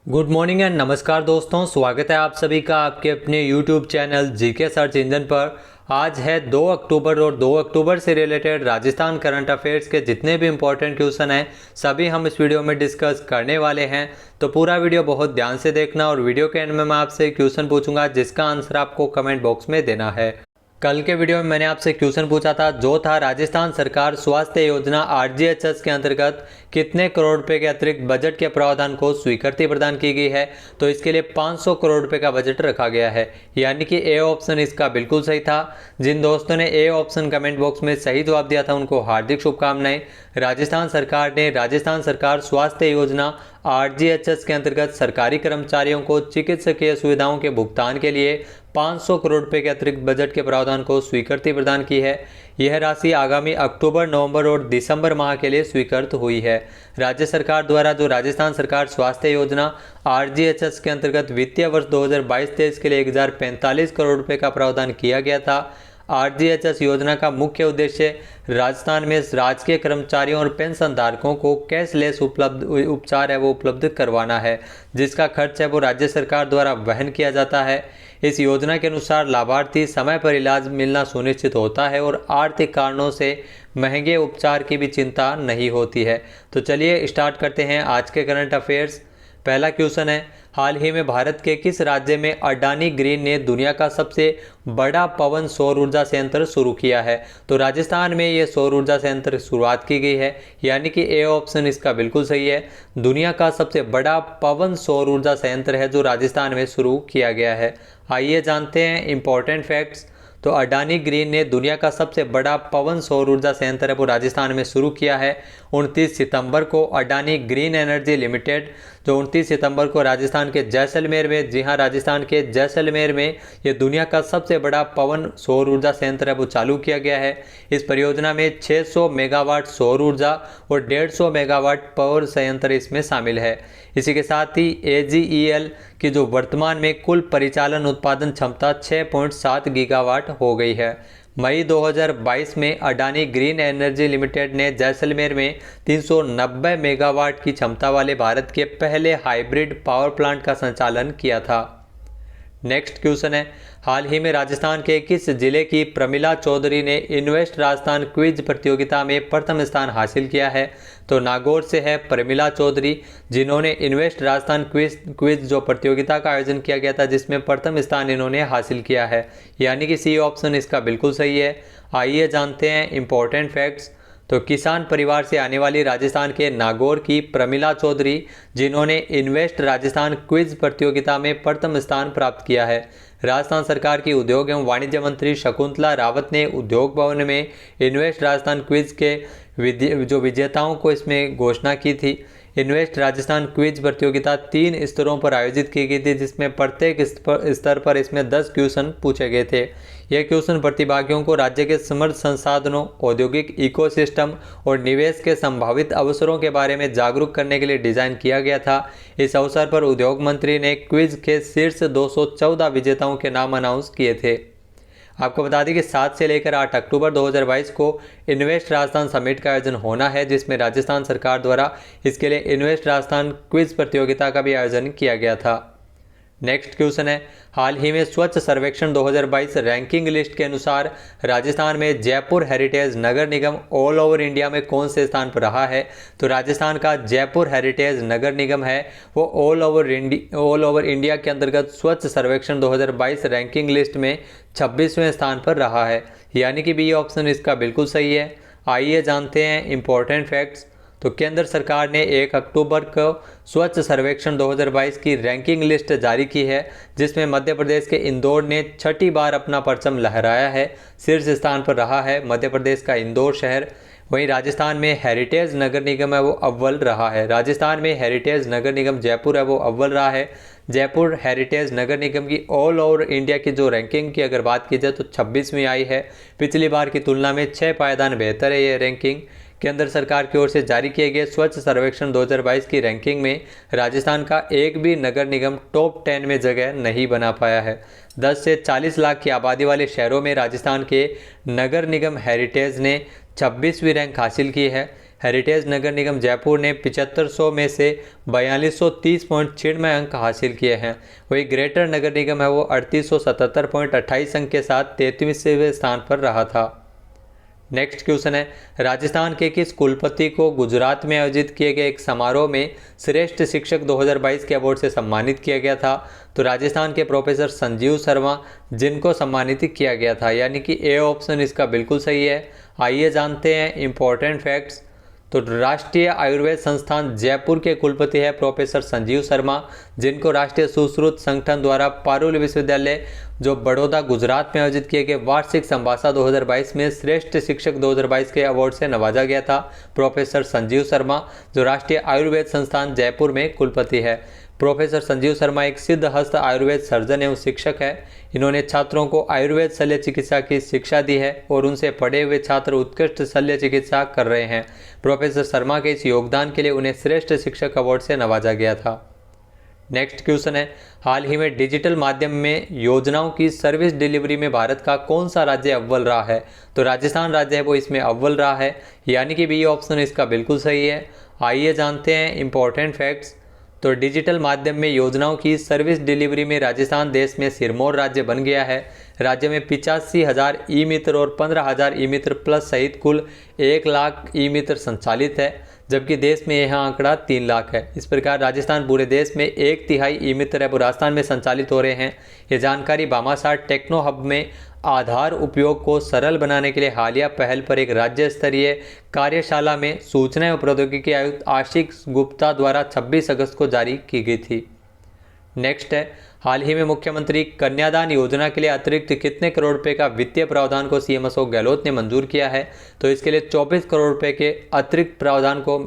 Good morning and नमस्कार दोस्तों, स्वागत है आप सभी का आपके अपने YouTube channel GK search engine पर। आज है 2 अक्टूबर और 2 अक्टूबर से रिलेटेड राजस्थान करंट अफेयर्स के जितने भी इंपॉर्टेंट क्वेश्चन हैं सभी हम इस वीडियो में डिस्कस करने वाले हैं। तो पूरा वीडियो बहुत ध्यान से देखना और वीडियो के एंड में मैं आपसे क्वेश्चन पूछूंगा जिसका आंसर आपको कमेंट बॉक्स में देना है। कल के वीडियो में मैंने आपसे क्वेश्चन पूछा था जो था राजस्थान सरकार स्वास्थ्य योजना आरजीएचएस के अंतर्गत कितने करोड़ रुपए के अतिरिक्त बजट के प्रावधान को स्वीकृति प्रदान की गई है। तो इसके लिए 500 करोड़ रुपए का बजट रखा गया है, यानी कि ए ऑप्शन इसका बिल्कुल सही था। जिन दोस्तों ने ए ऑप्शन कमेंट बॉक्स में सही जवाब दिया था उनको हार्दिक शुभकामनाएं। राजस्थान सरकार ने राजस्थान सरकार स्वास्थ्य योजना आरजीएचएस के अंतर्गत सरकारी कर्मचारियों को चिकित्सकीय सुविधाओं के भुगतान के लिए 500 करोड़ रुपए के अतिरिक्त बजट के प्रावधान को स्वीकृति प्रदान की है। यह राशि आगामी अक्टूबर, नवंबर और दिसंबर माह के लिए स्वीकृत हुई है। राज्य सरकार द्वारा जो राजस्थान सरकार स्वास्थ्य योजना आरजीएचएस के अंतर्गत वित्तीय वर्ष 2022-23 के लिए 1045 करोड़ रुपए का प्रावधान किया गया था। आरजीएचएस योजना का मुख्य उद्देश्य राजस्थान में राजकीय कर्मचारियों और पेंशन धारकों को कैशलेस उपचार है वो उपलब्ध करवाना है, जिसका खर्च है वो राज्य सरकार द्वारा वहन किया जाता है। इस योजना के अनुसार लाभार्थी समय पर इलाज मिलना सुनिश्चित होता है और आर्थिक कारणों से महंगे उपचार की भी चिंता नहीं होती है। तो चलिए स्टार्ट करते हैं आज के करंट अफेयर्स। पहला क्वेश्चन है, हाल ही में भारत के किस राज्य में अडानी ग्रीन ने दुनिया का सबसे बड़ा पवन सौर ऊर्जा संयंत्र शुरू किया है। तो राजस्थान में ये सौर ऊर्जा संयंत्र शुरुआत की गई है, यानी कि ए ऑप्शन इसका बिल्कुल सही है। दुनिया का सबसे बड़ा पवन सौर ऊर्जा संयंत्र है जो राजस्थान में शुरू किया गया है। आइए जानते हैं इंपॉर्टेंट फैक्ट्स। तो अडानी ग्रीन ने दुनिया का सबसे बड़ा पवन सौर ऊर्जा संयंत्र है वो राजस्थान में शुरू किया है 29 सितंबर को। अडानी ग्रीन एनर्जी लिमिटेड जो 29 सितंबर को राजस्थान के जैसलमेर में, जी हाँ राजस्थान के जैसलमेर में ये दुनिया का सबसे बड़ा पवन सौर ऊर्जा संयंत्र है वो चालू किया गया है। इस परियोजना में 600 मेगावाट सौर ऊर्जा और 150 मेगावाट पवर संयंत्र इसमें शामिल है। इसी के साथ ही एजीईएल की जो वर्तमान में कुल परिचालन उत्पादन क्षमता 6.7 गीगावाट हो गई है। मई 2022 में अडानी ग्रीन एनर्जी लिमिटेड ने जैसलमेर में 390 मेगावाट की क्षमता वाले भारत के पहले हाइब्रिड पावर प्लांट का संचालन किया था। नेक्स्ट क्वेश्चन है, हाल ही में राजस्थान के किस जिले की प्रमिला चौधरी ने इन्वेस्ट राजस्थान क्विज प्रतियोगिता में प्रथम स्थान हासिल किया है। तो नागौर से है प्रमिला चौधरी, जिन्होंने इन्वेस्ट राजस्थान क्विज जो प्रतियोगिता का आयोजन किया गया था जिसमें प्रथम स्थान इन्होंने हासिल किया है, यानी कि सी ऑप्शन इसका बिल्कुल सही है। आइए जानते हैं इंपॉर्टेंट फैक्ट्स। तो किसान परिवार से आने वाली राजस्थान के नागौर की प्रमिला चौधरी, जिन्होंने इन्वेस्ट राजस्थान क्विज प्रतियोगिता में प्रथम स्थान प्राप्त किया है। राजस्थान सरकार की उद्योग एवं वाणिज्य मंत्री शकुंतला रावत ने उद्योग भवन में इन्वेस्ट राजस्थान क्विज के जो विजेताओं को इसमें घोषणा की थी। इन्वेस्ट राजस्थान क्विज प्रतियोगिता 3 स्तरों पर आयोजित की गई थी, जिसमें प्रत्येक स्तर पर इसमें 10 क्वेश्चन पूछे गए थे। यह क्वेश्चन प्रतिभागियों को राज्य के समृद्ध संसाधनों, औद्योगिक इकोसिस्टम और निवेश के संभावित अवसरों के बारे में जागरूक करने के लिए डिजाइन किया गया था। इस अवसर पर उद्योग मंत्री ने क्विज के शीर्ष 214 विजेताओं के नाम अनाउंस किए थे। आपको बता दें कि 7 से लेकर 8 अक्टूबर 2022 को इन्वेस्ट राजस्थान समिट का आयोजन होना है, जिसमें राजस्थान सरकार द्वारा इसके लिए इन्वेस्ट राजस्थान क्विज प्रतियोगिता का भी आयोजन किया गया था। नेक्स्ट क्वेश्चन है, हाल ही में स्वच्छ सर्वेक्षण 2022 रैंकिंग लिस्ट के अनुसार राजस्थान में जयपुर हेरिटेज नगर निगम ऑल ओवर इंडिया में कौन से स्थान पर रहा है। तो राजस्थान का जयपुर हेरिटेज नगर निगम है वो ऑल ओवर इंडिया के अंतर्गत स्वच्छ सर्वेक्षण 2022 रैंकिंग लिस्ट में 26वें स्थान पर रहा है, यानी कि बी ऑप्शन इसका बिल्कुल सही है। आइए जानते हैं इंपॉर्टेंट फैक्ट्स। तो केंद्र सरकार ने 1 अक्टूबर को स्वच्छ सर्वेक्षण 2022 की रैंकिंग लिस्ट जारी की है, जिसमें मध्य प्रदेश के इंदौर ने 6ठी बार अपना परचम लहराया है, शीर्ष स्थान पर रहा है मध्य प्रदेश का इंदौर शहर। वहीं राजस्थान में हेरिटेज नगर निगम है वो अव्वल रहा है। राजस्थान में हेरिटेज नगर निगम जयपुर है वो अव्वल रहा है। जयपुर हेरिटेज नगर निगम की ऑल ओवर इंडिया की जो रैंकिंग की अगर बात की जाए तो 26वीं आई है। पिछली बार की तुलना में 6 पायदान बेहतर है ये रैंकिंग। केंद्र सरकार की ओर से जारी किए गए स्वच्छ सर्वेक्षण 2022 की रैंकिंग में राजस्थान का एक भी नगर निगम टॉप 10 में जगह नहीं बना पाया है। 10 से 40 लाख की आबादी वाले शहरों में राजस्थान के नगर निगम हेरिटेज ने 26वीं रैंक हासिल की है। हेरिटेज नगर निगम जयपुर ने 7500 में से 4230.96 अंक हासिल किए हैं। वही ग्रेटर नगर निगम है वो 3877.28 अंक के साथ 33वें स्थान पर रहा था। नेक्स्ट क्वेश्चन है, राजस्थान के किस कुलपति को गुजरात में आयोजित किए गए एक समारोह में श्रेष्ठ शिक्षक 2022 के अवार्ड से सम्मानित किया गया था? तो राजस्थान के प्रोफेसर संजीव शर्मा जिनको सम्मानित किया गया था, यानी कि ए ऑप्शन इसका बिल्कुल सही है। आइए जानते हैं इंपॉर्टेंट फैक्ट्स। तो राष्ट्रीय आयुर्वेद संस्थान जयपुर के कुलपति है प्रोफेसर संजीव शर्मा, जिनको राष्ट्रीय सुश्रुत संगठन द्वारा पारुल विश्वविद्यालय जो बड़ौदा गुजरात में आयोजित किए गए वार्षिक संभाषा 2022 में श्रेष्ठ शिक्षक 2022 के अवार्ड से नवाजा गया था। प्रोफेसर संजीव शर्मा जो राष्ट्रीय आयुर्वेद संस्थान जयपुर में कुलपति है। प्रोफेसर संजीव शर्मा एक सिद्ध हस्त आयुर्वेद सर्जन एवं शिक्षक है। इन्होंने छात्रों को आयुर्वेद शल्य चिकित्सा की शिक्षा दी है और उनसे पढ़े हुए छात्र उत्कृष्ट शल्य चिकित्सा कर रहे हैं। प्रोफेसर शर्मा के इस योगदान के लिए उन्हें श्रेष्ठ शिक्षक अवार्ड से नवाजा गया था। नेक्स्ट क्वेश्चन है, हाल ही में डिजिटल माध्यम में योजनाओं की सर्विस डिलीवरी में भारत का कौन सा राज्य अव्वल रहा है? तो राजस्थान राज्य है वो इसमें अव्वल रहा है, यानी कि बी ऑप्शन इसका बिल्कुल सही है। आइए जानते हैं इंपॉर्टेंट फैक्ट्स। तो डिजिटल माध्यम में योजनाओं की सर्विस डिलीवरी में राजस्थान देश में सिरमौर राज्य बन गया है। राज्य में 85,000 ई मित्र और 15,000 ई मित्र प्लस सहित कुल 1 लाख ई मित्र संचालित है, जबकि देश में यह आंकड़ा 3 लाख है। इस प्रकार राजस्थान पूरे देश में 1/3 ई मित्र है वो राजस्थान में संचालित हो रहे हैं। ये जानकारी भामाशाह टेक्नो हब में आधार उपयोग को सरल बनाने के लिए हालिया पहल पर एक राज्य स्तरीय कार्यशाला में सूचना एवं प्रौद्योगिकी आयुक्त आशीष गुप्ता द्वारा 26 अगस्त को जारी की गई थी। नेक्स्ट है, हाल ही में मुख्यमंत्री कन्यादान योजना के लिए अतिरिक्त कितने करोड़ रुपए का वित्तीय प्रावधान को सीएम अशोक गहलोत ने मंजूर किया है? तो इसके लिए 24 करोड़ रुपए के अतिरिक्त प्रावधान को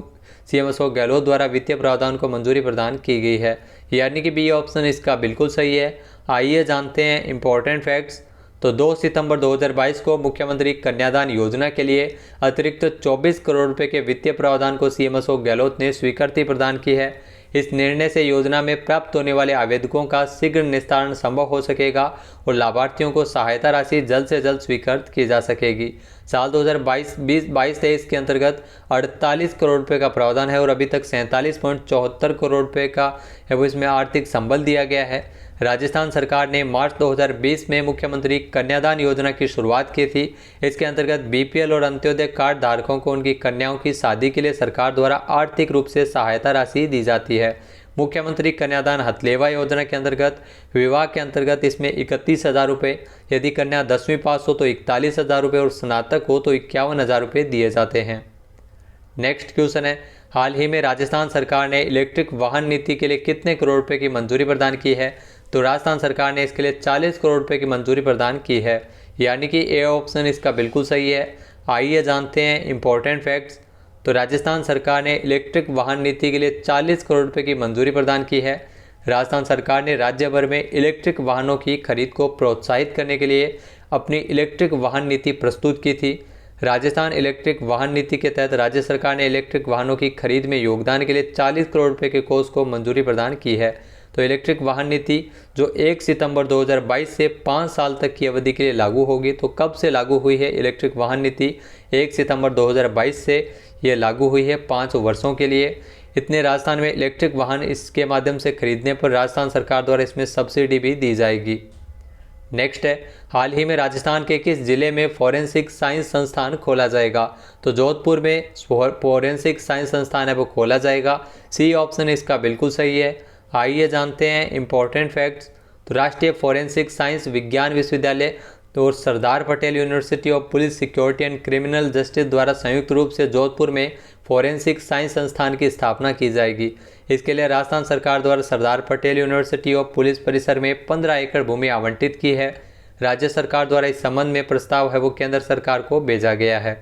सीएम अशोक गहलोत द्वारा वित्तीय प्रावधान को मंजूरी प्रदान की गई है, यानी कि बी ऑप्शन इसका बिल्कुल सही है। आइए जानते हैं इंपॉर्टेंट फैक्ट्स। तो 2 सितंबर 2022 को मुख्यमंत्री कन्यादान योजना के लिए अतिरिक्त 24 करोड़ रुपए के वित्तीय प्रावधान को सीएम अशोक गहलोत ने स्वीकृति प्रदान की है। इस निर्णय से योजना में प्राप्त होने वाले आवेदकों का शीघ्र निस्तारण संभव हो सकेगा और लाभार्थियों को सहायता राशि जल्द से जल्द स्वीकृत की जा सकेगी। साल 2022-23 के अंतर्गत 48 करोड़ रुपए का प्रावधान है और अभी तक 47.74 करोड़ रुपए का है वो इसमें आर्थिक संबल दिया गया है। राजस्थान सरकार ने मार्च 2020 में मुख्यमंत्री कन्यादान योजना की शुरुआत की थी। इसके अंतर्गत बीपीएल और अंत्योदय कार्ड धारकों को उनकी कन्याओं की शादी के लिए सरकार द्वारा आर्थिक रूप से सहायता राशि दी जाती है। मुख्यमंत्री कन्यादान हथलेवा योजना के अंतर्गत विवाह के अंतर्गत इसमें 31,000 रुपये, यदि कन्या 10वीं पास हो तो 41,000 रुपये और स्नातक हो तो 51,000 रुपये दिए जाते हैं। नेक्स्ट क्वेश्चन है, हाल ही में राजस्थान सरकार ने इलेक्ट्रिक वाहन नीति के लिए कितने करोड़ रुपए की मंजूरी प्रदान की है? तो राजस्थान सरकार ने इसके लिए 40 करोड़ रुपए की मंजूरी प्रदान की है, यानी कि ए ऑप्शन इसका बिल्कुल सही है। आइए जानते हैं इंपॉर्टेंट फैक्ट्स। तो राजस्थान सरकार ने इलेक्ट्रिक वाहन नीति के लिए 40 करोड़ रुपए की मंजूरी प्रदान की है। राजस्थान सरकार ने राज्य भर में इलेक्ट्रिक वाहनों की खरीद को प्रोत्साहित करने के लिए अपनी इलेक्ट्रिक वाहन नीति प्रस्तुत की थी। राजस्थान इलेक्ट्रिक वाहन नीति के तहत राज्य सरकार ने इलेक्ट्रिक वाहनों की खरीद में योगदान के लिए 40 करोड़ रुपए के कोष को मंजूरी प्रदान की है। तो इलेक्ट्रिक वाहन नीति जो 1 सितंबर 2022 से 5 साल तक की अवधि के लिए लागू होगी। तो कब से लागू हुई है इलेक्ट्रिक वाहन नीति? 1 सितंबर 2022 से ये लागू हुई है 5 वर्षों के लिए। इतने राजस्थान में इलेक्ट्रिक वाहन इसके माध्यम से खरीदने पर राजस्थान सरकार द्वारा इसमें सब्सिडी भी दी जाएगी। नेक्स्ट है, हाल ही में राजस्थान के किस जिले में फॉरेंसिक साइंस संस्थान खोला जाएगा? तो जोधपुर में फॉरेंसिक साइंस संस्थान है वो खोला जाएगा। सी ऑप्शन इसका बिल्कुल सही है। आइए जानते हैं इंपॉर्टेंट फैक्ट्स। तो राष्ट्रीय फॉरेंसिक साइंस विज्ञान विश्वविद्यालय और Sardar Patel university of police security and criminal justice द्वारा संयुक्त रूप से जोधपुर में फॉरेंसिक साइंस संस्थान की स्थापना की जाएगी। इसके लिए राजस्थान सरकार द्वारा सरदार पटेल यूनिवर्सिटी ऑफ पुलिस परिसर में 15 एकड़ भूमि आवंटित की है। राज्य सरकार द्वारा इस संबंध में प्रस्ताव है वो केंद्र सरकार को भेजा गया है।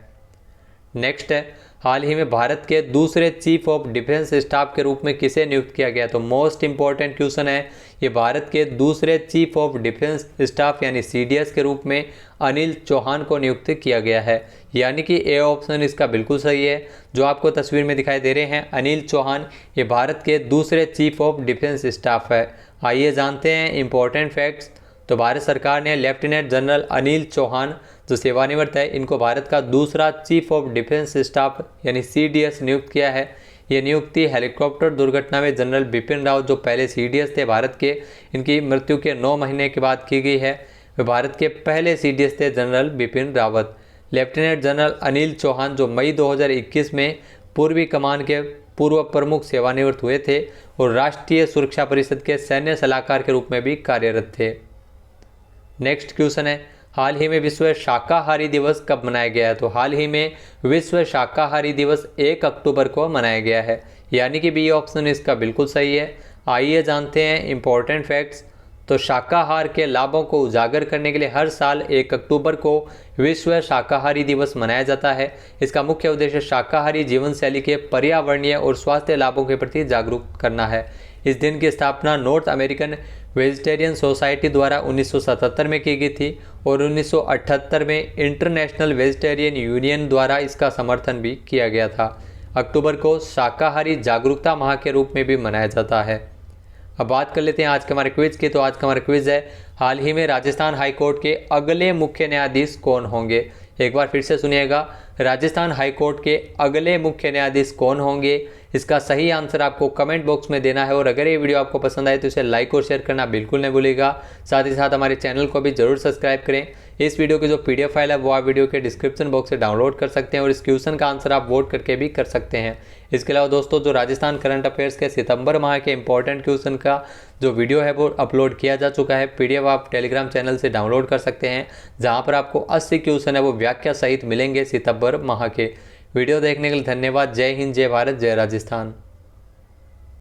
नेक्स्ट है, हाल ही में भारत के दूसरे चीफ ऑफ डिफेंस स्टाफ के रूप में किसे नियुक्त किया गया? तो मोस्ट इंपॉर्टेंट क्वेश्चन है ये। भारत के दूसरे चीफ ऑफ डिफेंस स्टाफ यानी सीडीएस के रूप में अनिल चौहान को नियुक्त किया गया है, यानी कि ए ऑप्शन इसका बिल्कुल सही है। जो आपको तस्वीर में दिखाई दे रहे हैं अनिल चौहान, ये भारत के दूसरे चीफ ऑफ डिफेंस स्टाफ है। आइए जानते हैं इंपॉर्टेंट फैक्ट्स। तो भारत सरकार ने लेफ्टिनेंट जनरल अनिल चौहान जो सेवानिवृत्त है इनको भारत का दूसरा चीफ ऑफ डिफेंस स्टाफ यानी CDS नियुक्त किया है। ये नियुक्ति हेलीकॉप्टर दुर्घटना में जनरल बिपिन रावत जो पहले CDS थे भारत के, इनकी मृत्यु के 9 महीने के बाद की गई है। वे भारत के पहले CDS थे general Bipin Rawat. Lieutenant general Anil Chauhan जो मई 2021 में पूर्वी कमान के पूर्व प्रमुख सेवानिवृत्त हुए थे और राष्ट्रीय सुरक्षा परिषद के सैन्य सलाहकार के रूप में भी कार्यरत थे। नेक्स्ट क्वेश्चन है, हाल ही में विश्व शाकाहारी दिवस कब मनाया गया है? तो हाल ही में विश्व शाकाहारी दिवस 1 अक्टूबर को मनाया गया है, यानी कि बी ऑप्शन इसका बिल्कुल सही है। आइए जानते हैं इंपॉर्टेंट फैक्ट्स। तो शाकाहार के लाभों को उजागर करने के लिए हर साल 1 अक्टूबर को विश्व शाकाहारी दिवस मनाया जाता है। इसका मुख्य उद्देश्य शाकाहारी जीवन शैली के पर्यावरणीय और स्वास्थ्य लाभों के प्रति जागरूक करना है। इस दिन की स्थापना नॉर्थ अमेरिकन वेजिटेरियन सोसाइटी द्वारा 1977 में की गई थी और 1978 में इंटरनेशनल वेजिटेरियन यूनियन द्वारा इसका समर्थन भी किया गया था। अक्टूबर को शाकाहारी जागरूकता माह के रूप में भी मनाया जाता है। अब बात कर लेते हैं आज के हमारे क्विज की। तो आज का हमारा क्विज है, हाल ही में राजस्थान हाईकोर्ट के अगले मुख्य न्यायाधीश कौन होंगे? एक बार फिर से सुनिएगा, राजस्थान हाईकोर्ट के अगले मुख्य न्यायाधीश कौन होंगे? इसका सही आंसर आपको कमेंट बॉक्स में देना है और अगर ये वीडियो आपको पसंद आए तो इसे लाइक और शेयर करना बिल्कुल नहीं भूलिएगा। साथ ही साथ हमारे चैनल को भी जरूर सब्सक्राइब करें। इस वीडियो की जो PDF फाइल है वो आप वीडियो के डिस्क्रिप्शन बॉक्स से डाउनलोड कर सकते हैं और इस क्वेश्चन का आंसर आप वोट करके भी कर सकते हैं। इसके अलावा दोस्तों जो राजस्थान करंट अफेयर्स के सितंबर माह के इंपॉर्टेंट क्वेश्चन का जो वीडियो है वो अपलोड किया जा चुका है। PDF आप टेलीग्राम चैनल से डाउनलोड कर सकते हैं, जहां पर आपको 80 क्वेश्चन है वो व्याख्या सहित मिलेंगे सितंबर माह के। वीडियो देखने के लिए धन्यवाद। जय हिंद, जय भारत, जय राजस्थान।